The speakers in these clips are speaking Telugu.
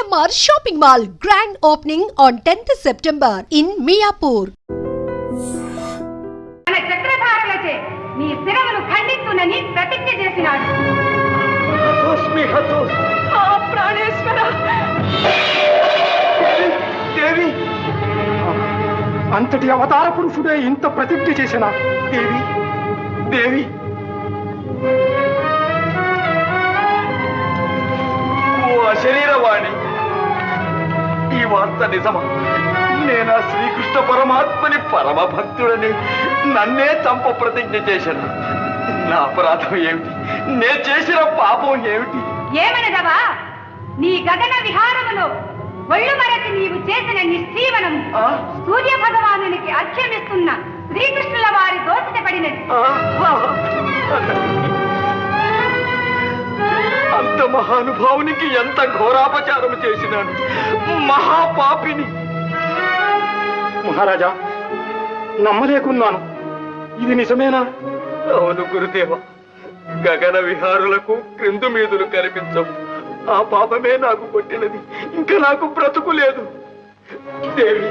GMR Shopping Mall grand opening on 10th September in Miapur. మన చక్రధారులచే నీ శిరమును ఖండిస్తునని ప్రతిజ్ఞ చేసినాడు. ఆ ప్రాణేశ్వర దేవి, అంతటి అవతార పురుషుడే ఇంత ప్రతిజ్ఞ చేసిన దేవి దేవి శరీరవాణి, ఈ వార్త నిజమా? నేనా శ్రీకృష్ణ పరమాత్మని పరమ భక్తుడని నన్నే చంప ప్రతిజ్ఞ చేశాను. నా అపరాధం ఏమిటి? నే చేసిన పాపం ఏమిటి? ఏమనదవా? నీ గగన విహారములో ఒళ్ళు మరచి నీవు చేసిన నిశ్చీవనం సూర్య భగవానునికి అర్ఘ్యమిస్తున్న శ్రీకృష్ణుల వారి దోషత పడినది. అంత మహానుభావునికి ఎంత ఘోరాపచారం చేసినాను, మహాపాపిని. మహారాజా, నమ్మలేకున్నాను. ఇది నిజమేనా? అవును గురుదేవ, గగన విహారులకు క్రిందు మీదులు కనిపించవు. ఆ పాపమే నాకు కొట్టినది. ఇంకా నాకు బ్రతుకు లేదు. దేవి,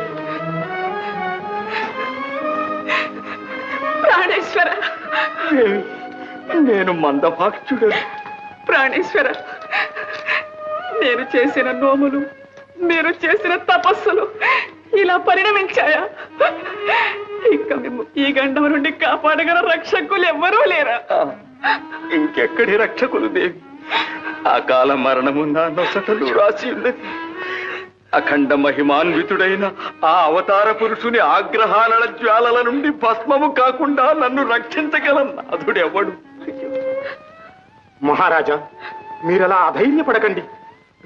ప్రాణేశ్వర, దేవి, నేను మందభాక్షుడను. ప్రాణేశ్వర, నేను చేసిన నోములు, నేను చేసిన తపస్సులు ఇలా పరిణమించాయా? ఇంకా మేము ఈ గండం నుండి కాపాడగల రక్షకులు ఎవ్వరూ లేరా? ఇంకెక్కడి రక్షకులు దేవి? అకాల మరణము నా నొసటలు రాసి ఉన్నది. అఖండ మహిమాన్వితుడైన ఆ అవతార పురుషుని ఆగ్రహాల జ్వాలల నుండి భస్మము కాకుండా నన్ను రక్షించగల నాథుడెవడు? మహారాజా, మీరలా అధైర్యపడకండి.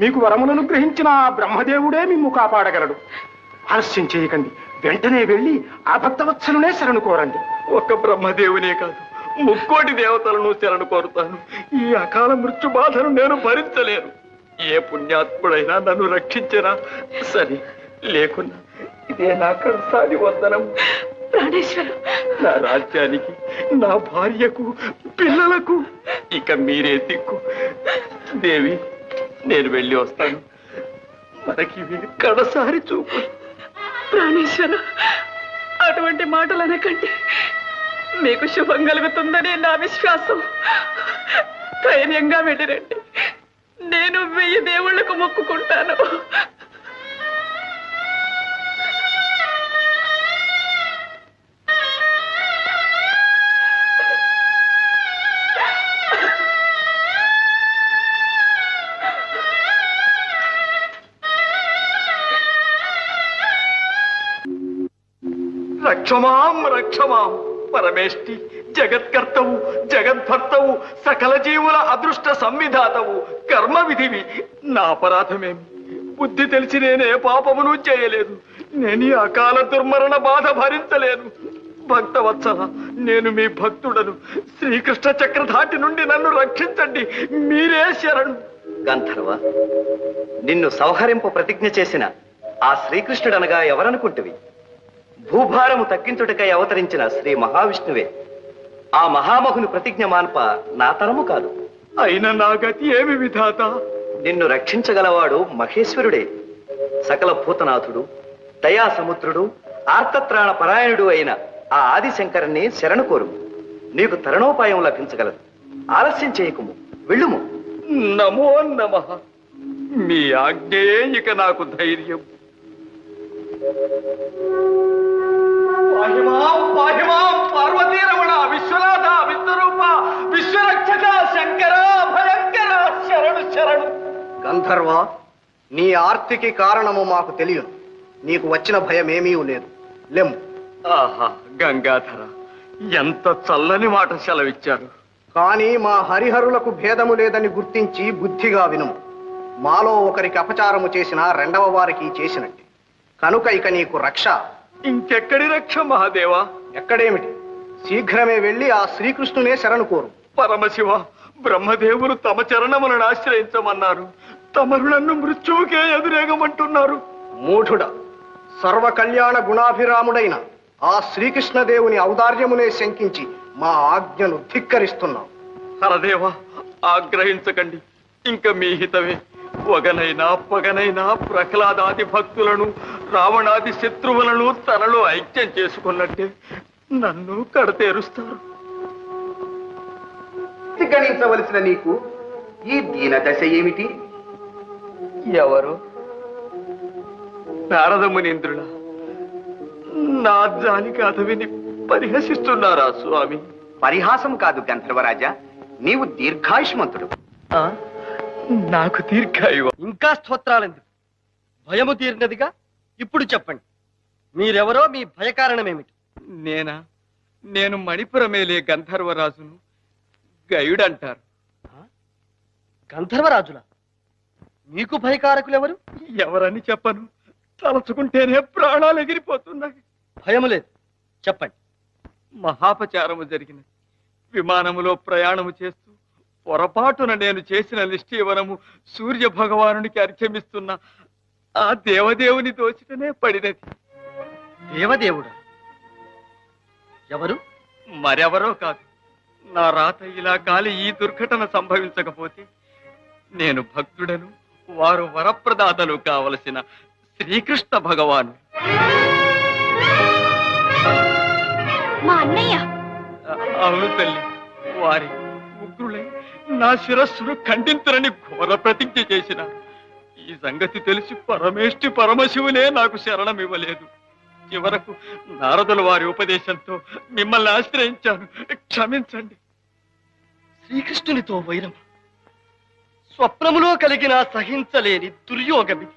మీకు వరములను గ్రహించిన ఆ బ్రహ్మదేవుడే మిమ్ము కాపాడగలడు. ఆలస్యం చేయకండి. వెంటనే వెళ్ళి ఆ భక్తవత్సలునే శరణు కోరండి. ఒక్క బ్రహ్మదేవునే కాదు, ముక్కోటి దేవతలను శరణు కోరుతాను. ఈ అకాల మృత్యు బాధను నేను భరించలేను. ఏ పుణ్యాత్ముడైనా నన్ను రక్షించరా సరే, లేకున్నా ఇదే నా కడసారి వందనం. ప్రాణేశ్వర, నా రాజ్యానికి, నా భార్యకు, పిల్లలకు ఇక మీరే దిక్కు. దేవి, నేను వెళ్ళి వస్తాను. మనకి కడసారి చూపు. ప్రాణేశ్వర, అటువంటి మాటలు అనకండి. మీకు శుభం కలుగుతుందని నా విశ్వాసం. ధైర్యంగా వెళ్ళిరండి. నేను 1000 దేవుళ్లకు మొక్కుకుంటాను. రక్షమాం రక్షమాం పరమేష్టి, జగత్కర్తవు, జగద్భర్తవు, సకల జీవుల అదృష్ట సంవిధాతవు, కర్మ విధివి. నా అపరాధమేమి? బుద్ధి తెలిసి నేనే పాపమును చేయలేదు. నేను ఈ అకాల దుర్మరణ బాధ భరించలేను. భక్తవత్సల, నేను మీ భక్తుడను. శ్రీకృష్ణ చక్రధాటి నుండి నన్ను రక్షించండి. మీరే శరణు. గంధర్వ, నిన్ను సంహరింపు ప్రతిజ్ఞ చేసిన ఆ శ్రీకృష్ణుడనగా ఎవరనుకుంటువి? భూభారము తగ్గించుటకై అవతరించిన శ్రీ మహావిష్ణువే. ఆ మహామహుని ప్రతిజ్ఞ మాన్ప నా తరము కాదు. అయిన నా గతి ఏమి విధాత? నిన్ను రక్షించగలవాడు మహేశ్వరుడే. సకల భూతనాథుడు, దయాసముద్రుడు, ఆర్తత్రాణ పరాయణుడు అయిన ఆ ఆదిశంకరుని శరణు కోరు. నీకు తరుణోపాయం లభించగలదు. ఆలస్యం చేయకుము, వెళ్ళుము. నమో నమః. మీ ఆజ్ఞయే ఇక నాకు ధైర్యం. పార్వతీ రమణ, విశ్వనాథ, విశ్వరూప, విశ్వరక్షక, శంకర, భయంకర, శరణు శరణు. గంధర్వ, నీ ఆర్తికి కారణము మాకు తెలియదు. నీకు వచ్చిన భయమేమీ లేదు. లెమ్ము. ఆహా, గంగాధర, ఎంత చల్లని మాట సెలవిచ్చారు. కానీ మా హరిహరులకు భేదము లేదని గుర్తించి బుద్ధిగా వినుము. మాలో ఒకరికి అపచారము చేసిన రెండవ వారికి చేసినట్టు. కనుక ఇక నీకు రక్ష. ఇంకెక్కడి రక్ష మహాదేవా? ఎక్కడేమిటి, శీఘ్రమే వెళ్ళి ఆ శ్రీకృష్ణునే శరణు కోరు. పరమశివ, బ్రహ్మదేవులు తమ చరణములను ఆశ్రయించమన్నారు. తమరు నన్ను మృత్యువుకే ఎదురేగమంటున్నారు. మూఢుడ, సర్వ కళ్యాణ గుణాభిరాముడైన ఆ శ్రీకృష్ణదేవుని ఔదార్యమునే శంకించి మా ఆజ్ఞను ధిక్కరిస్తున్నాం. హరదేవ, ఆగ్రహించకండి. ఇంక మీ హితమే. ఒగనైనా పగనైనా ప్రహ్లాదాది భక్తులను రావణాది శత్రువులను తనలో ఐక్యం చేసుకున్నట్టే నన్ను కడతేరుస్తారు. గణించవలసిన నీకు ఈ దీన దశ ఏమిటి? ఎవరు? నారదమునీంద్రుల నా జాలికి అతవిని పరిహసిస్తున్నారా స్వామి? పరిహాసం కాదు గంధర్వరాజా, నీవు దీర్ఘాయుష్మంతుడు. నాకు దీర్ఘాయువు. ఇంకా స్తోత్రాలెందుకు? భయము తీరినదిగా. ఇప్పుడు చెప్పండి, మీరెవరో, మీ భయకారణమేమిటి? నేను మణిపురమేలే గంధర్వరాజును, గయుడంటారు. గంధర్వరాజులా? మీకు భయకారకులెవరు? ఎవరని చెప్పను, తలచుకుంటేనే ప్రాణాలు ఎగిరిపోతున్నాయి. భయము లేదు, చెప్పండి. మహాపచారము జరిగినది. విమానములో ప్రయాణము చేస్తూ పొరపాటున నేను చేసిన నిష్ఠీవనము సూర్య భగవానునికి అర్చమిస్తున్న ఆ దేవదేవుని దోచిటనే పడినది. దేవదేవుడా? ఎవరు? మరెవరో కాదు, నా రాత ఇలా కాలి ఈ దుర్ఘటన సంభవించకపోతే నేను భక్తుడను, వారు వరప్రదాతలు కావలసిన శ్రీకృష్ణ భగవాను. మా అన్నయ్య. అవును తల్లి, వారి ఉగ్రులై నా శిరస్సును ఖండించరని ఘోర ప్రతిజ్ఞ చేసినారు. ఈ సంగతి తెలిసి పరమేష్టి పరమశివులే నాకు శరణమివ్వలేదు. చివరకు నారదుల వారి ఉపదేశంతో మిమ్మల్ని ఆశ్రయించాను, క్షమించండి. శ్రీకృష్ణునితో వైరం స్వప్నములో కలిగిన సహించలేని దుర్యోగమి,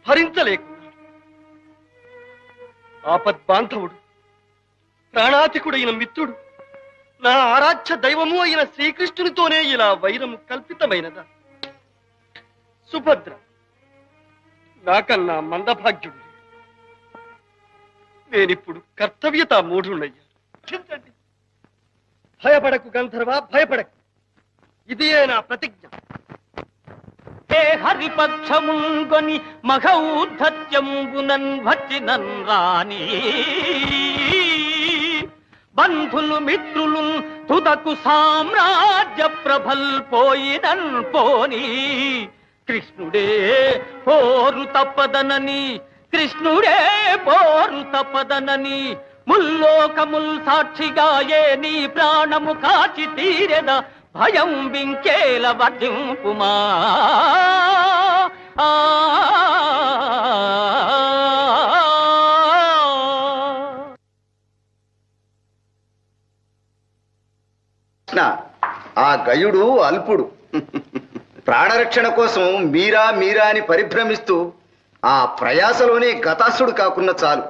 భరించలేకున్నాడు. ఆపద్బాంధవుడు, ప్రాణాతికుడైన మిత్రుడు, నా ఆరాధ్య దైవము అయిన శ్రీకృష్ణునితోనే ఇలా వైరము కల్పితమైనదా? సుభద్ర నాకన్నా మందభాగ్యుడు. నేనిప్పుడు కర్తవ్యత మూఢుణ్ణయ్యా. క్షమించండి. భయపడకు గంధర్వ, భయపడకు. ఇదే నా ప్రతిజ్ఞ. హే హరిపక్షముంగొని మఘౌద్ధత్యంబునన్ వచ్చినన్ రాణి బంధులు మిత్రులు తుదకు సామ్రాజ్య ప్రభల్ పోయినన్ పోని కృష్ణుడే పోరు తప్పదనని, కృష్ణుడే పోరు తప్పదనని ముల్లోకముల్ సాక్షిగా ఏ నీ ప్రాణము కాచి తీరెద భయం వింకేల వర్ధింపుమా. ఆ గయుడు అల్పుడు. ప్రాణరక్షణ కోసం మీరా మీరా అని పరిభ్రమిస్తూ ఆ ప్రయాసలోనే గతాసుడు కాకున్న చాలు.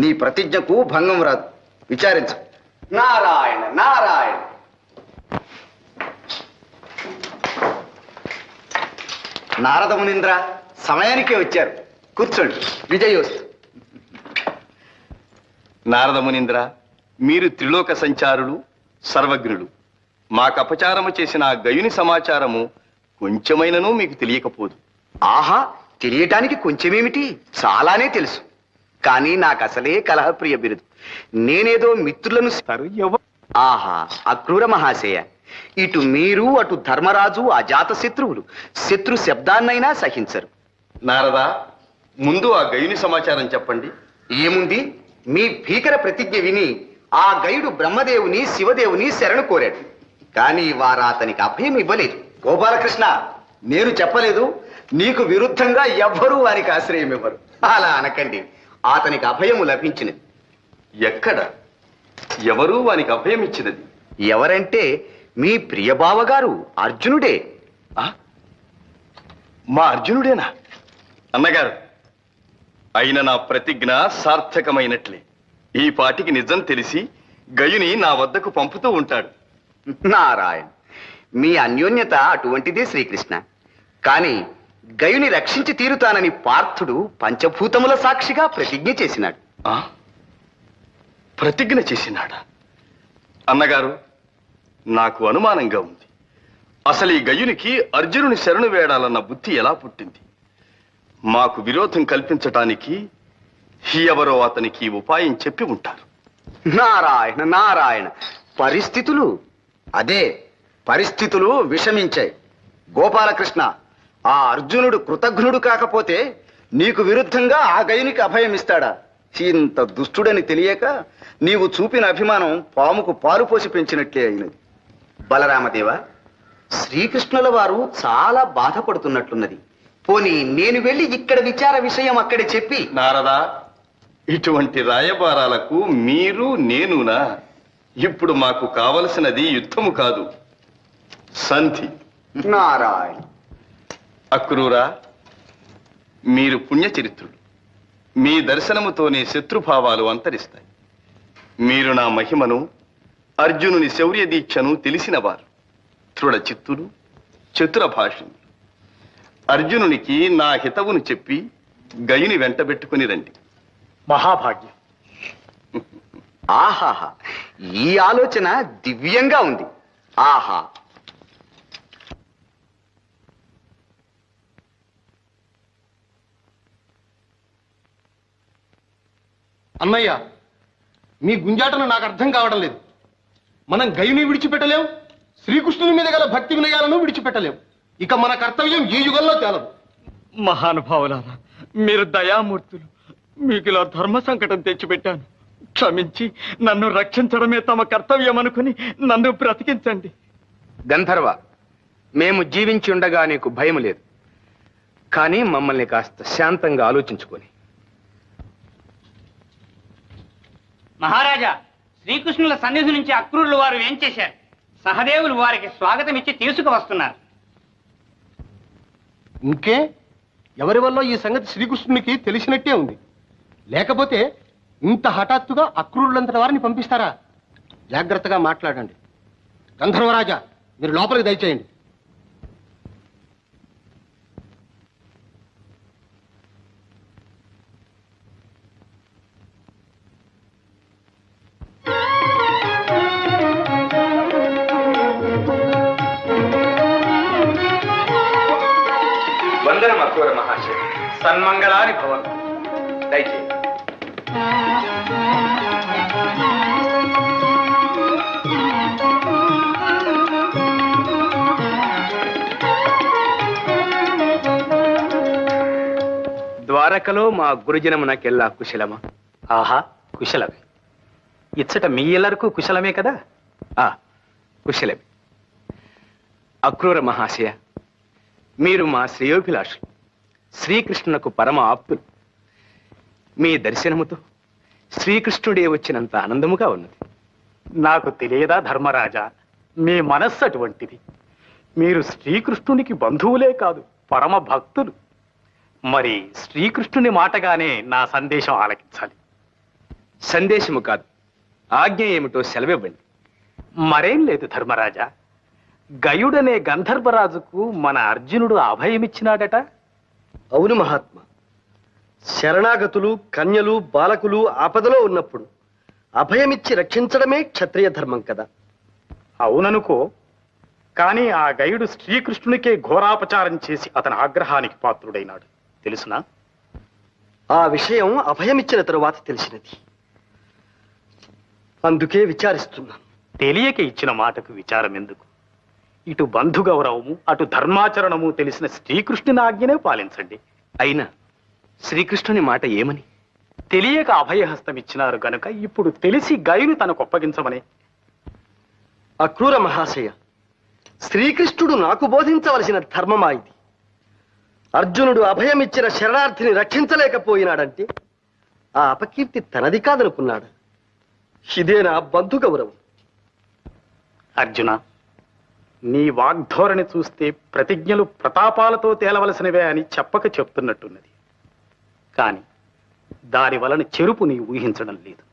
నీ ప్రతిజ్ఞకు భంగం రాదు, విచారించు. నారాయణ నారాయణ. నారద మునీంద్ర సమయానికే వచ్చారు, కూర్చోండి. విజయోస్తు. నారద మునీంద్ర, మీరు త్రిలోక సంచారులు, సర్వజ్ఞులు. మాకు అపచారము చేసిన ఆ గయుని సమాచారము కొంచెమైనను మీకు తెలియకపోదు. ఆహా, తెలియటానికి కొంచెమేమిటి, చాలానే తెలుసు. కానీ నాకు అసలే కలహప్రియ బిరుదు. నేనేదో మిత్రులను ఆహా, అక్రూర మహాశయ. ఇటు మీరు, అటు ధర్మరాజు అజాత శత్రువులు. శత్రు శబ్దాన్నైనా సహించరు. నారదా, ముందు ఆ గయుని సమాచారం చెప్పండి. ఏముంది, మీ భీకర ప్రతిజ్ఞ విని ఆ గయుడు బ్రహ్మదేవుని శివదేవుని శరణు కోరాడు. కానీ వారు అతనికి అభయం ఇవ్వలేదు. గోపాలకృష్ణ, నేను చెప్పలేదు, నీకు విరుద్ధంగా ఎవ్వరూ వారికి ఆశ్రయం ఇవ్వరు. అలా అనకండి, అతనికి అభయము లభించినది. ఎక్కడ, ఎవరు వానికి అభయం ఇచ్చినది? ఎవరంటే మీ ప్రియబావగారు అర్జునుడే. మా అర్జునుడేనా? అన్నగారు, అయిన నా ప్రతిజ్ఞ సార్థకమైనట్లే. ఈ పాటికి నిజం తెలిసి గయుని నా వద్దకు పంపుతూ ఉంటాడు. నారాయణ, మీ అన్యోన్యత అటువంటిదే శ్రీకృష్ణ. కానీ గయుని రక్షించి తీరుతానని పార్థుడు పంచభూతముల సాక్షిగా ప్రతిజ్ఞ చేసినాడు. ప్రతిజ్ఞ చేసినాడా? అన్నగారు, నాకు అనుమానంగా ఉంది. అసలు ఈ గయునికి అర్జునుని శరణు వేడాలన్న బుద్ధి ఎలా పుట్టింది? మాకు విరోధం కల్పించటానికి ఎవరో అతనికి ఉపాయం చెప్పి ఉంటారు. నారాయణ నారాయణ, పరిస్థితులు విషమించాయి. గోపాలకృష్ణ, ఆ అర్జునుడు కృతజ్ఞుడు కాకపోతే నీకు విరుద్ధంగా ఆ గయునికి అభయం ఇస్తాడా? ఇంత దుష్టుడని తెలియక నీవు చూపిన అభిమానం పాముకు పాలు పోసి పెంచినట్లే అయినది. బలరామదేవ, శ్రీకృష్ణుల వారు చాలా బాధపడుతున్నట్లున్నది. పోనీ నేను వెళ్ళి ఇక్కడ విచార విషయం అక్కడే చెప్పి. నారదా, ఇటువంటి రాయబారాలకు మీరు నేనునా? ఇప్పుడు మాకు కావలసినది యుద్ధము కాదు, సంధి. నారాయణ. అక్రూరా, మీరు పుణ్యచరిత్రులు. మీ దర్శనముతోనే శత్రుభావాలు అంతరిస్తాయి. మీరు నా మహిమను, అర్జునుని శౌర్య దీక్షను తెలిసినవారు, దృఢ చిత్తులు, చతుర భాషులు. అర్జునునికి నా హితవును చెప్పి గయుని వెంటబెట్టుకుని రండి. మహాభాగ్యం. ఆహాహా, ఈ ఆలోచన దివ్యంగా ఉంది. ఆహా. అన్నయ్య, మీ గుంజాటను నాకు అర్థం కావడం లేదు. మనం గయుని విడిచిపెట్టలేం, శ్రీకృష్ణుని మీద గల భక్తి వినయాలను విడిచిపెట్టలేం. ఇక మన కర్తవ్యం ఈ యుగంలో తేలదు. మహానుభావులారా, మీరు దయామూర్తులు. మీకు ఇలా ధర్మ సంకటం తెచ్చిపెట్టాను. క్షమించి నన్ను రక్షించడమే తమ కర్తవ్యం అనుకుని నన్ను బ్రతికించండి. గంధర్వ, మేము జీవించి ఉండగా నీకు భయం లేదు. కానీ మమ్మల్ని కాస్త శాంతంగా ఆలోచించుకొని. మహారాజా, శ్రీకృష్ణుల సన్నిధి నుంచి అక్రూరులు వారు ఏం చేశారు? సహదేవులు వారికి స్వాగతం ఇచ్చి తీసుకువస్తున్నారు. ఇంకే, ఎవరి వల్ల ఈ సంగతి శ్రీకృష్ణునికి తెలిసినట్టే ఉంది. లేకపోతే ఇంత హఠాత్తుగా అక్రూరులంతటి వారిని పంపిస్తారా? జాగ్రత్తగా మాట్లాడండి. గంధర్వరాజా, మీరు లోపలికి దయచేయండి. వందనం అక్రూర మహాశయ. సన్మంగళాని భవన్. దయచేయండి. ద్వారకలో మా గురుజనమునకెల్లా కుశలమా? ఆహా, కుశలమే. ఇచ్చట మీ ఎల్లరకు కుశలమే కదా? కుశలమే. అక్రూర మహాశయ, మీరు మా శ్రేయోభిలాషులు, శ్రీకృష్ణునకు పరమ ఆప్తులు. మీ దర్శనముతో శ్రీకృష్ణుడే వచ్చినంత ఆనందముగా ఉన్నది. నాకు తెలియదా ధర్మరాజా, మీ మనస్సు అటువంటిది. మీరు శ్రీకృష్ణునికి బంధువులే కాదు, పరమ భక్తులు. మరి శ్రీకృష్ణుని మాటగానే నా సందేశం ఆలకించాలి. సందేశము కాదు, ఆజ్ఞ ఏమిటో సెలవివ్వండి. మరేం లేదు ధర్మరాజా, గయుడనే గంధర్వరాజుకు మన అర్జునుడు అభయమిచ్చినాడట. అవును మహాత్మా. శరణాగతులు, కన్యలు, బాలకులు ఆపదలో ఉన్నప్పుడు అభయమిచ్చి రక్షించడమే క్షత్రియ ధర్మం కదా. అవుననుకో, కానీ ఆ గయుడు శ్రీకృష్ణునికే ఘోరాపచారం చేసి అతని ఆగ్రహానికి పాత్రుడైనాడు. తెలుసునా? ఆ విషయం అభయమిచ్చిన తరువాత తెలిసినది. అందుకే విచారిస్తున్నాను. తెలియక ఇచ్చిన మాటకు విచారం ఎందుకు? ఇటు బంధు గౌరవము, అటు ధర్మాచరణము తెలిసిన శ్రీకృష్ణుని ఆజ్ఞనే పాలించండి. అయినా శ్రీకృష్ణుని మాట ఏమని? తెలియక అభయహస్తం ఇచ్చినారు గనుక ఇప్పుడు తెలిసి గయుని తనకు ఒప్పగించమనే. అక్రూర మహాశయ, శ్రీకృష్ణుడు నాకు బోధించవలసిన ధర్మమా ఇది? అర్జునుడు అభయమిచ్చిన శరణార్థిని రక్షించలేకపోయినాడంటే ఆ అపకీర్తి తనది కాదనుకున్నాడు. ఇదే నా బంధు గౌరవం. అర్జున, నీ వాగ్ధోరణి చూస్తే ప్రతిజ్ఞలు ప్రతాపాలతో తేలవలసినవే అని చెప్పక చెప్తున్నట్టున్నది. కాని దాని వలన చెరుపు నీ ఊహించడం లేదు.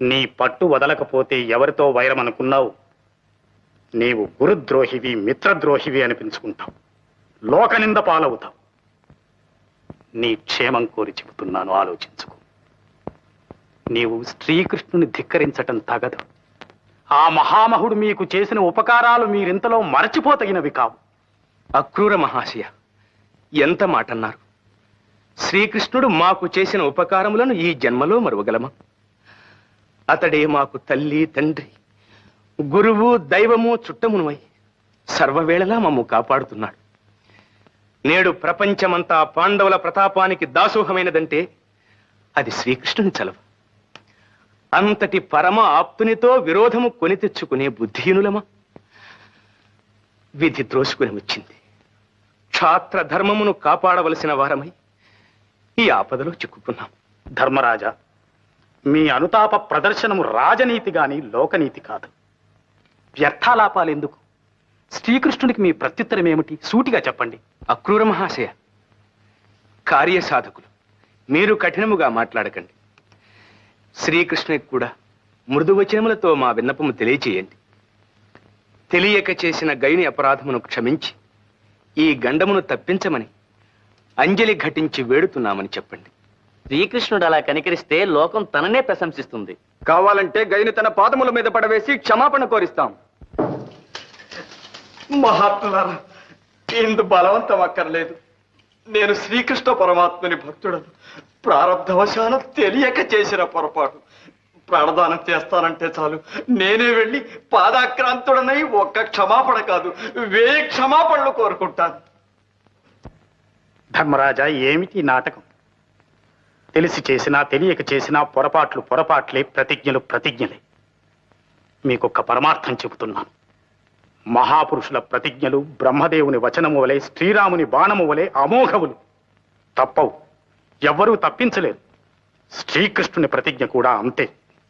నీ పట్టు వదలకపోతే ఎవరితో వైరం అనుకున్నావు? నీవు గురుద్రోహివి, మిత్రద్రోహివి అనిపించుకుంటావు, లోకనింద పాలవుతావు. నీ క్షేమం కోరి చెబుతున్నాను, ఆలోచించుకో. నీవు శ్రీకృష్ణుని ధిక్కరించటం తగదు. ఆ మహామహుడు మీకు చేసిన ఉపకారాలు మీరింతలో మరచిపోతగినవి కావు. అక్రూర మహాశయ, ఎంత మాటన్నారు! శ్రీకృష్ణుడు మాకు చేసిన ఉపకారములను ఈ జన్మలో మరువగలమా? అతడే మాకు తల్లి, తండ్రి, గురువు, దైవము, చుట్టమునువై సర్వవేళలా మమ్ము కాపాడుతున్నాడు. నేడు ప్రపంచమంతా పాండవుల ప్రతాపానికి దాసోహమైనదంటే అది శ్రీకృష్ణుని చలవ. అంతటి పరమ ఆప్తునితో విరోధము కొని తెచ్చుకునే బుద్ధిహీనులమా? విధి త్రోసుకుని వచ్చింది. క్షాత్ర ధర్మమును కాపాడవలసిన వారమై ఈ ఆపదలో చిక్కుకున్నాం. ధర్మరాజా, మీ అనుతాప ప్రదర్శనము రాజనీతి గాని లోకనీతి కాదు. వ్యర్థాలాపాలెందుకు? శ్రీకృష్ణుడికి మీ ప్రత్యుత్తరం ఏమిటి? సూటిగా చెప్పండి. అక్రూర మహాశయ, కార్యసాధకులు, మీరు కఠినముగా మాట్లాడకండి. శ్రీకృష్ణునికి కూడా మృదువచనములతో మా విన్నపము తెలియచేయండి. తెలియక చేసిన గయుని అపరాధమును క్షమించి ఈ గండమును తప్పించమని అంజలి ఘటించి వేడుతున్నామని చెప్పండి. శ్రీకృష్ణుడు అలా కనికరిస్తే లోకం తననే ప్రశంసిస్తుంది. కావాలంటే గైని తన పాదముల మీద పడవేసి క్షమాపణ కోరిస్తాం. మహాత్ములారా, ఇందు బలవంతం అక్కర్లేదు. నేను శ్రీకృష్ణ పరమాత్మని భక్తుడను. ప్రారబ్ధవశాన తెలియక చేసిన పొరపాటు. ప్రాణదానం చేస్తానంటే చాలు, నేనే వెళ్ళి పాదాక్రాంతుడనై ఒక్క క్షమాపణ కాదు 1000 క్షమాపణలు కోరుకుంటాను. ధర్మరాజా, ఏమిటి నాటకం? తెలిసి చేసినా తెలియక చేసినా పొరపాట్లు పొరపాట్లే, ప్రతిజ్ఞలు ప్రతిజ్ఞలే. మీకొక్క పరమార్థం చెబుతున్నాను. మహాపురుషుల ప్రతిజ్ఞలు బ్రహ్మదేవుని వచనము వలె, శ్రీరాముని బాణము వలె అమోఘవులు. తప్పవు, ఎవ్వరూ తప్పించలేరు. శ్రీకృష్ణుని ప్రతిజ్ఞ కూడా అంతే.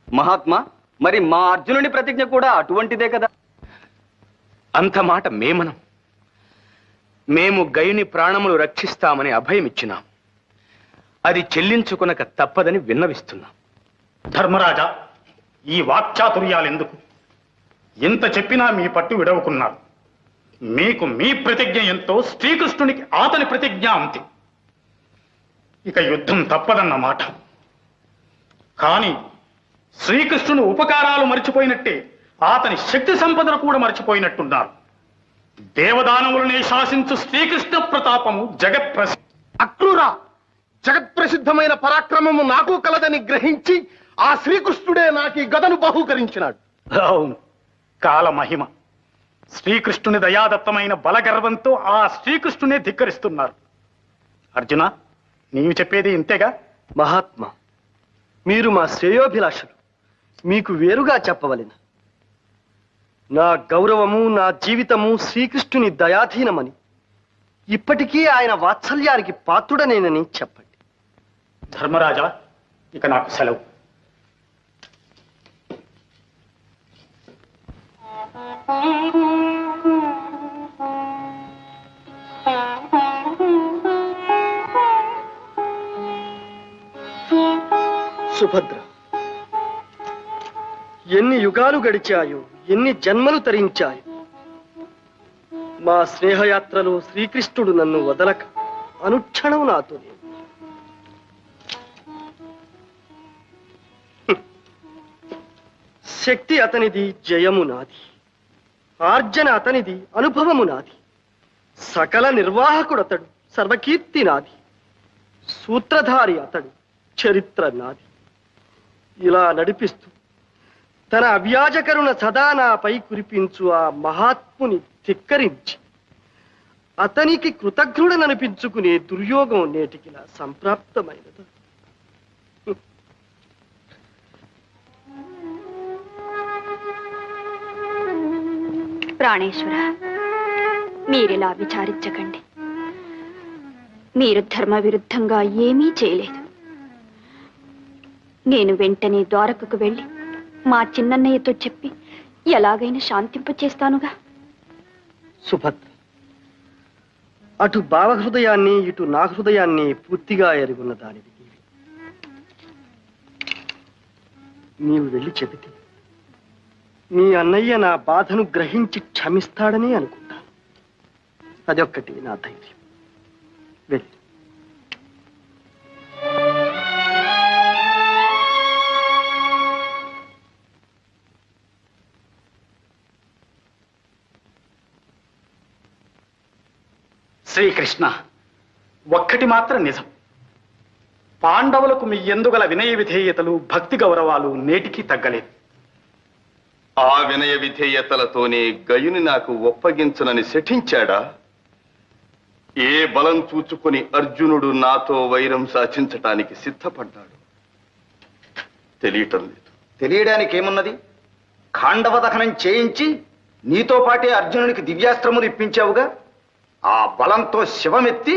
మహాత్మా, మరి మా అర్జునుని ప్రతిజ్ఞ కూడా అటువంటిదే కదా? అంత మాట మేమనం. మేము గయుని ప్రాణములు రక్షిస్తామని అభయమిచ్చినాం. అది చెల్లించుకొనక తప్పదని విన్నవిస్తున్నాం. ధర్మరాజా, ఈ వాక్చాతుర్యాలెందుకు? ఎంత చెప్పినా మీ పట్టు విడవకున్నారు. మీకు మీ ప్రతిజ్ఞ ఎంతో, శ్రీకృష్ణునికి అతని ప్రతిజ్ఞ అంతే. ఇక యుద్ధం తప్పదన్నమాట. కానీ శ్రీకృష్ణుని ఉపకారాలు మర్చిపోయినట్టే అతని శక్తి సంపదను కూడా మర్చిపోయినట్టున్నారు. దేవదానవులనే శాసించు శ్రీకృష్ణ ప్రతాపము జగత్ప్రసిద్ధి. అక్రూరా, జగత్ప్రసిద్ధమైన పరాక్రమము నాకు కలదని గ్రహించి ఆ శ్రీకృష్ణుడే నాకు ఈ గదను బహూకరించినాడు. అవును, కాలమహిమ. శ్రీకృష్ణుని దయాదత్తమైన బలగర్వంతో ఆ శ్రీకృష్ణునే ధిక్కరిస్తున్నారు. అర్జున, నీవు చెప్పేది ఇంతేగా? మహాత్మా, మీరు మా శ్రేయోభిలాషులు. మీకు వేరుగా చెప్పవలెను. నా గౌరవము, నా జీవితము శ్రీకృష్ణుని దయాధీనమని, ఇప్పటికీ ఆయన వాత్సల్యానికి పాత్రుడనేనని చెప్పండి. ధర్మరాజా, ఇక నాకు సెలవు. సుభద్ర, ఎన్ని యుగాలు గడిచాయో, ఎన్ని జన్మలు తరించాయో, మా స్నేహయాత్రలో శ్రీకృష్ణుడు నన్ను వదలక అనుక్షణం నాతో. శక్తి అతనిది, జయము నాది. ఆర్జన అతనిది, అనుభవము నాది. సకల నిర్వాహకుడు అతడు, సర్వకీర్తి నాది. సూత్రధారి అతడు, చరిత్ర నాది. ఇలా నడిపిస్తూ తన అవ్యాజకరుణ సదా నాపై కురిపించు ఆ మహాత్ముని ధిక్కరించి అతనికి కృతజ్ఞుడననిపించుకునే దుర్యోగం నేటికిలా సంప్రాప్తమైనది. ప్రాణేశ్వర, మీరిలా విచారించకండి. మీరు ధర్మ విరుద్ధంగా ఏమీ చేయలేదు. నేను వెంటనే ద్వారకకు వెళ్ళి మా చిన్నన్నయ్యతో చెప్పి ఎలాగైనా శాంతింపచేస్తానుగా. సుభద్ర, అటు భావహృదయాన్ని, ఇటు నా హృదయాన్ని పూర్తిగా ఎరుగున్న దానివి. నీవు వెళ్ళి చెబితే మీ అన్నయ్య నా బాధను గ్రహించి క్షమిస్తాడని అనుకుంటాను. అదొక్కటి నా ధైర్యం. వెళ్ళి. శ్రీకృష్ణ, ఒక్కటి మాత్రం నిజం. పాండవులకు మీ ఎందుగల వినయ విధేయతలు, భక్తి గౌరవాలు నేటికీ తగ్గలేదు. ఆ వినయ విధేయతలతోనే గయుని నాకు ఒప్పగించునని శఠించాడా? ఏ బలం చూచుకొని అర్జునుడు నాతో వైరం సాధించటానికి సిద్ధపడ్డాడు తెలియటం లేదు. తెలియడానికి ఏమున్నది? ఖాండవ దహనం చేయించి నీతో పాటే అర్జునునికి దివ్యాస్త్రములు ఇప్పించావుగా. ఆ బలంతో శివమెత్తి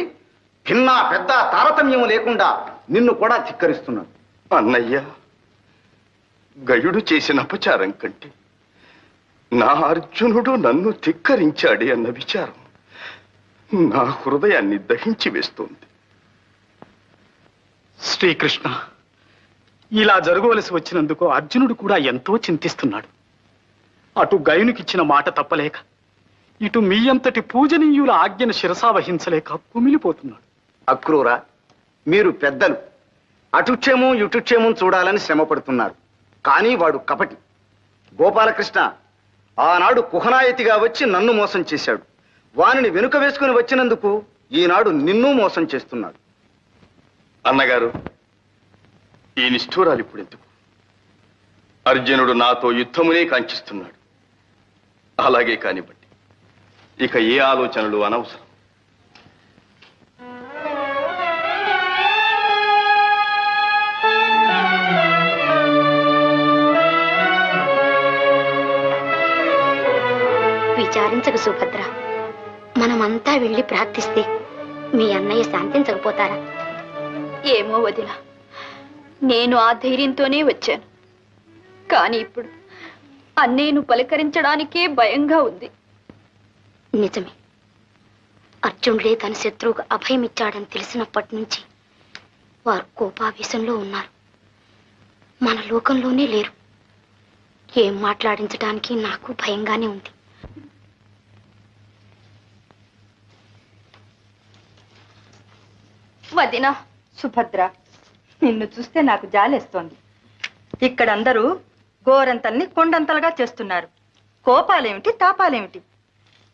భిన్నా పెద్ద తారతమ్యం లేకుండా నిన్ను కూడా ధిక్కరిస్తున్నాడు. అన్నయ్య, గయుడు చేసిన అపచారం కంటే నా అర్జునుడు నన్ను ధిక్కరించాడే అన్న విచారం నా హృదయాన్ని దహించి వేస్తోంది. శ్రీకృష్ణ, ఇలా జరగవలసి వచ్చినందుకు అర్జునుడు కూడా ఎంతో చింతిస్తున్నాడు. అటు గయునికిచ్చిన మాట తప్పలేక, ఇటు మీ అంతటి పూజనీయుల ఆజ్ఞను శిరసావహించలేక కుమిలిపోతున్నాడు. అక్రూరా, మీరు పెద్దలు అటుక్షేమం ఇటుక్షేమం చూడాలని శ్రమ పడుతున్నారు. కానీ వాడు కపటి. గోపాలకృష్ణ ఆనాడు కుహనాయతిగా వచ్చి నన్ను మోసం చేశాడు. వానిని వెనుక వేసుకుని వచ్చినందుకు ఈనాడు నిన్ను మోసం చేస్తున్నాడు. అన్నగారు, ఈ నిష్ఠూరాలు ఇప్పుడు ఎందుకు? అర్జునుడు నాతో యుద్ధమునే కాంక్షిస్తున్నాడు. అలాగే కానివ్వండి, ఇక ఏ ఆలోచనలు అనవసరం. విచారించకు సుభద్ర, మనమంతా వెళ్ళి ప్రార్థిస్తే మీ అన్నయ్య శాంతించకపోతారా? ఏమో వదిన, నేను ఆ ధైర్యంతోనే వచ్చాను. కానీ ఇప్పుడు అన్నయ్యను పలకరించడానికే భయంగా ఉంది. నిజమే, అర్జునుడే తన శత్రువుకు అభయమిచ్చాడని తెలిసినప్పటి నుంచి వారు కోపావేశంలో ఉన్నారు. మన లోకంలోనే లేరు. ఏం మాట్లాడించడానికి నాకు భయంగానే ఉంది. వదినా, సుభద్ర, నిన్ను చూస్తే నాకు జాలేస్తోంది. ఇక్కడందరూ గోరంతల్ని కొండంతలుగా చేస్తున్నారు. కోపాలేమిటి, తాపాలేమిటి?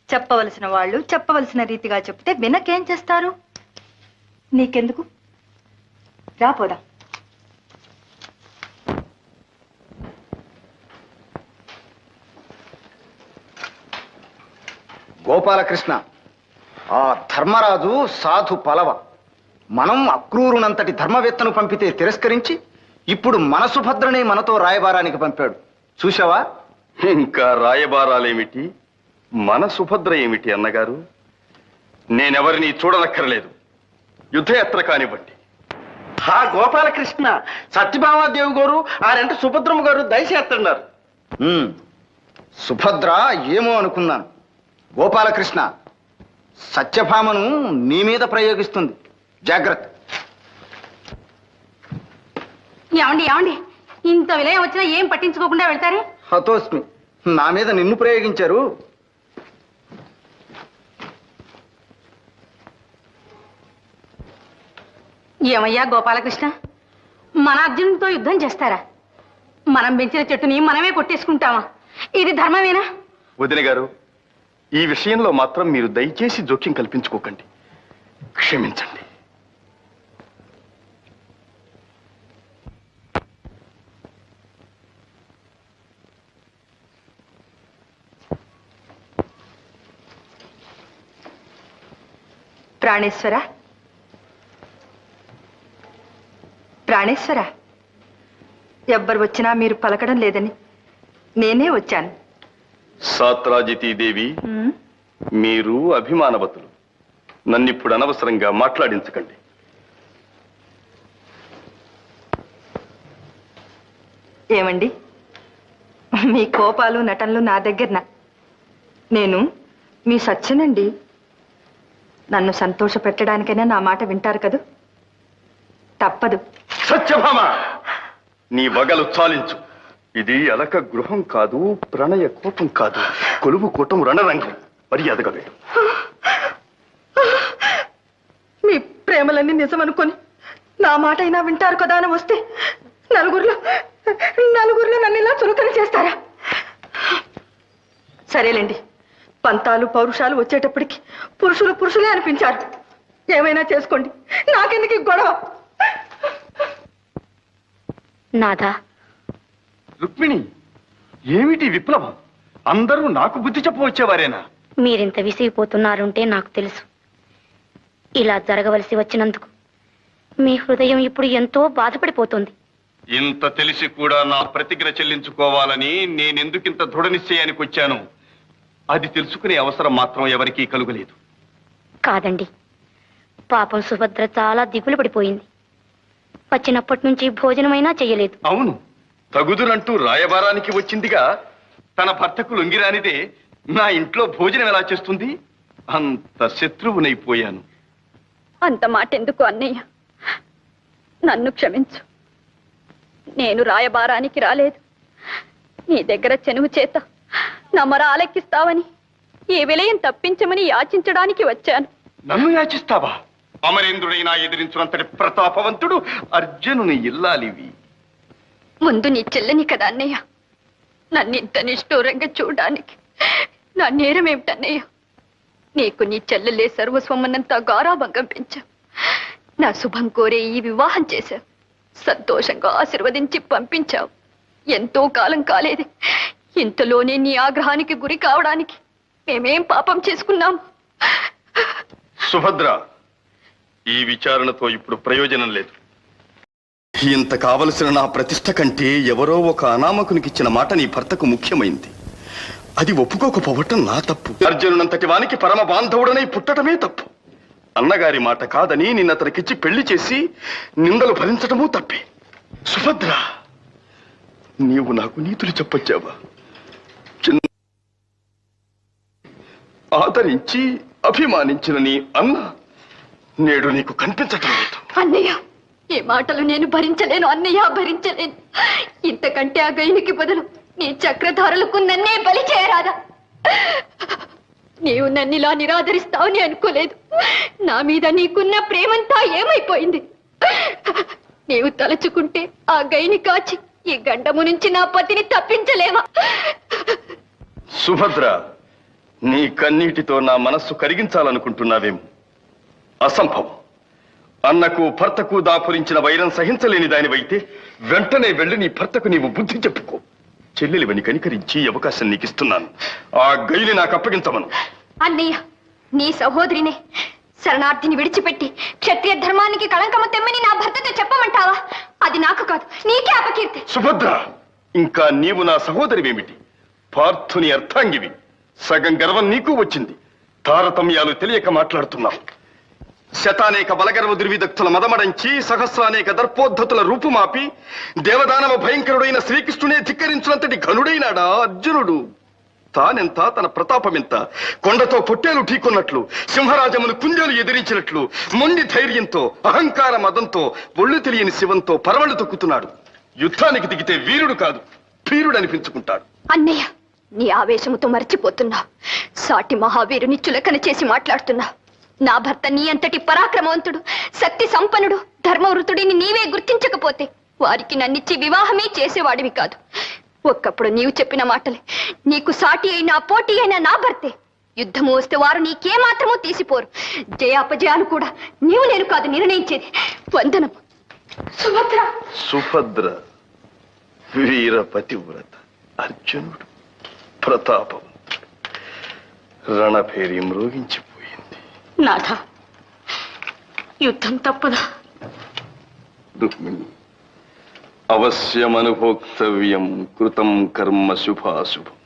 చెప్పవలసిన వాళ్ళు చెప్పవలసిన రీతిగా చెప్తే వినకేం చేస్తారు? నీకెందుకు? రాపోదా. గోపాలకృష్ణ, ఆ ధర్మరాజు సాధు పలవ. మనం అక్రూరునంతటి ధర్మవేత్తను పంపితే తిరస్కరించి ఇప్పుడు మన సుభద్రనే మనతో రాయబారానికి పంపాడు. చూశావా? ఇంకా రాయబారాలేమిటి, మన సుభద్ర ఏమిటి అన్నగారు? నేనెవరిని చూడనక్కర్లేదు. యుద్ధయాత్ర కానివ్వండి. ఆ గోపాలకృష్ణ, సత్యభామాదేవి గారు ఆ రెండు సుభద్రమ్మ గారు దయచేస్తున్నారు. సుభద్ర ఏమో అనుకున్నాను. గోపాలకృష్ణ, సత్యభామను నీ మీద ప్రయోగిస్తుంది. జాగ్రత్త. ఏమండి ఏమండి, ఇంత విలయం వచ్చినా ఏం పట్టించుకోకుండా వెళ్తారే? హతోస్మి, నా మీద నిన్ను ప్రయోగించారు. ఏమయ్యా గోపాలకృష్ణ, మన అర్జునుడితో యుద్ధం చేస్తారా? మనం పెంచిన చెట్టుని మనమే కొట్టేసుకుంటామా? ఇది ధర్మమేనా? వదిన గారు, ఈ విషయంలో మాత్రం మీరు దయచేసి జోక్యం కల్పించుకోకండి. క్షమించండి. ప్రాణేశ్వర, ప్రాణేశ్వర, ఎవ్వరు వచ్చినా మీరు పలకడం లేదని నేనే వచ్చాను. సాత్రాజితీదేవి, మీరు అభిమానవతులు. నన్నిప్పుడు అనవసరంగా మాట్లాడించకండి. ఏమండి, మీ కోపాలు నటనలు నా దగ్గర. నేను మీ సత్యనండి. నన్ను సంతోష పెట్టడానికైనా నా మాట వింటారు కదూ? తప్పదు. సత్యభామ, నీ వగలు చాలించు. ఇది అలక గృహం కాదు, ప్రణయ కోపం కాదు, కొలువు కూటం రణరంగం. మర్యాదగా వేడు. మీ ప్రేమలన్నీ నిజమనుకొని నా మాట అయినా వింటారు కదా అని వస్తే నలుగురిలో నన్ను ఇలా చురుకన చేస్తారా? సరేలేండి, పంతాలు పౌరుషాలు వచ్చేటప్పటికి పురుషులే అనిపించారు. ఏమైనా చేసుకోండి, నాకెందుకు గొడవ? నాదా, రుక్మిణి, ఏమిటి విప్లవం? అందరూ నాకు బుద్ధి చెప్పవచ్చేవారేనా? మీరింత విసిగిపోతున్నారుంటే నాకు తెలుసు. ఇలా జరగవలసి వచ్చినందుకు మీ హృదయం ఇప్పుడు ఎంతో బాధపడిపోతుంది. ఇంత తెలిసి కూడా నా ప్రతిజ్ఞ చెల్లించుకోవాలని నేనెందుకింత దృఢ నిశ్చయానికి వచ్చాను అది తెలుసుకునే అవసరం మాత్రం ఎవరికీ కలుగలేదు. కాదండి, పాపం సుభద్ర చాలా దిగులు పడిపోయింది. వచ్చినప్పటి నుంచి భోజనమైనా చెయ్యలేదు. అవును, తగుదునంటూ రాయబారానికి వచ్చిందిగా. తన భర్తకు లొంగిరానిదే నా ఇంట్లో భోజనం ఎలా చేస్తుంది? అంత శత్రువునైపోయాను. అంత మాట ఎందుకు అన్నయ్య? నన్ను క్షమించు. నేను రాయబారానికి రాలేదు. నీ దగ్గర చెనువు చేత నా మొర ఆలెక్కిస్తావని, ఈ విలయం తప్పించమని యాచించడానికి వచ్చాను. నన్ను యాచిస్తావా? అమరేంద్రుడైనా ఎదిరించునంతటి ప్రతాపవంతుడు అర్జునుని ఇల్లాలివి. ముందు నీ చెల్లని కదా అన్నయ్య. నన్ను ఇంత నిష్ఠూరంగా చూడడానికి నా నేరమేమిటన్నయ్య? నీకు నీ చెల్లెలే సర్వస్వమన్నంతా గారాభంగం పెంచావు. నా శుభం కోరే ఈ వివాహం చేశావు. సంతోషంగా ఆశీర్వదించి పంపించావు. ఎంతో కాలం కాలేదు, ఇంతలోనే నీ ఆగ్రహానికి గురి కావడానికి మేమేం పాపం చేసుకున్నాం? సుభద్ర, ఈ విచారణతో ఇప్పుడు ప్రయోజనం లేదు. ఇంత కావలసిన నా ప్రతిష్ట కంటే ఎవరో ఒక అనామకునికిచ్చిన మాట నీ భర్తకు ముఖ్యమైంది. అది ఒప్పుకోకపోవటం నా తప్పు. అర్జునునంతటి వానికి పరమ బాంధవుడనై పుట్టడమే తప్పు. అన్నగారి మాట కాదని నిన్నతనికిచ్చి పెళ్లి చేసి నిందలు భరించటమూ తప్పే. సుభద్ర, నీవు నాకు నీతులు చెప్పొచ్చావా? ఆదరించి అభిమానించిన నీ అన్న నేడు నీకు కనిపించటం లేదు. అన్నయ్య, ఈ మాటలు నేను భరించలేను అన్నయ్య, భరించలేను. ఇంతకంటే ఆ గైనికి బదులు నీ చక్రధారులకు నన్నే బలి చేయరాదా? నీవు నన్నిలా నిరాదరిస్తావని అనుకోలేదు. నా మీద నీకున్న ప్రేమంతా ఏమైపోయింది? నీవు తలుచుకుంటే ఆ గైని కాచి ఈ గండము నుంచి నా పతిని తప్పించలేవా? సుభద్ర, నీ కన్నీటితో నా మనస్సు కరిగించాలనుకుంటున్నావేమో. అసంభవం. అన్నకు భర్తకు దాపురించిన వైరం సహించలేని దానివైతే వెంటనే వెళ్ళి నీ భర్తకు నీవు బుద్ధి చెప్పుకో. చెల్లెలివని కనికరించి అవకాశం నీకు ఇస్తున్నాను. ఆ గైని నాకు అప్పగించమను. అన్నయ్య, నీ సహోదరినే శరణార్థిని విడిచిపెట్టి క్షత్రియ ధర్మానికి కళంకము తెమ్మని నా భర్తతో చెప్పమంటావా? అది నాకు కాదు, నీకే అపకీర్తి. సుభద్ర, ఇంకా నీవు నా సహోదరివేమిటి? పార్థుని అర్థాంగివి. సగం గర్వం నీకు వచ్చింది. తారతమ్యాలు తెలియక మాట్లాడుతున్నావు. శతానేక బలగర్వ దుర్విదక్తుల మదమడంచి సహస్రానేక దర్పోద్ధతుల రూపుమాపి దేవదానవ భయంకరుడైన శ్రీకృష్ణునే ధిక్కరించినంతటి ఘనుడైనాడా అర్జునుడు? తానెంత, తన ప్రతాపమెంత? కొండతో పొట్టేలు ఢీకొన్నట్లు, సింహరాజమును కుంజలు ఎదిరించినట్లు మొండి ధైర్యంతో అహంకార మదంతో ఒళ్ళు తెలియని శివంతో పరవళ్ళు తొక్కుతున్నాడు. యుద్ధానికి దిగితే వీరుడు కాదు, భీరుడు అనిపించుకుంటాడు. అన్నయ్య, నీ ఆవేశముతో మర్చిపోతున్నావు. సాటి మహావీరుని చులకన చేసి మాట్లాడుతున్నావు. నా భర్త నీ అంతటి పరాక్రమవంతుడు, శక్తి సంపన్నుడు, ధర్మవృతుడిని నీవే గుర్తించకపోతే వారికి నన్నిచ్చి వివాహమే చేసేవాడివి కాదు. ఒక్కప్పుడు నీవు చెప్పిన మాటలే నీకు సాటి అయినా పోటీ అయినా నా భర్తే. యుద్ధము వస్తే వారు నీకేమాత్రమూ తీసిపోరు. జయాపజయాలు కూడా నీవు నేను కాదు నిర్ణయించేది. వందనం. సుభద్ర. సుభద్ర, వీర పతివ్రత, అర్జునుడు ప్రతాపవంతుడు. రణభేరి మ్రోగించిపోయింది. నాథ, యుద్ధం తప్పదా? రుక్మిణి, అవశ్యమనుభోక్తవ్యం కృతం కర్మ శుభాశుభం.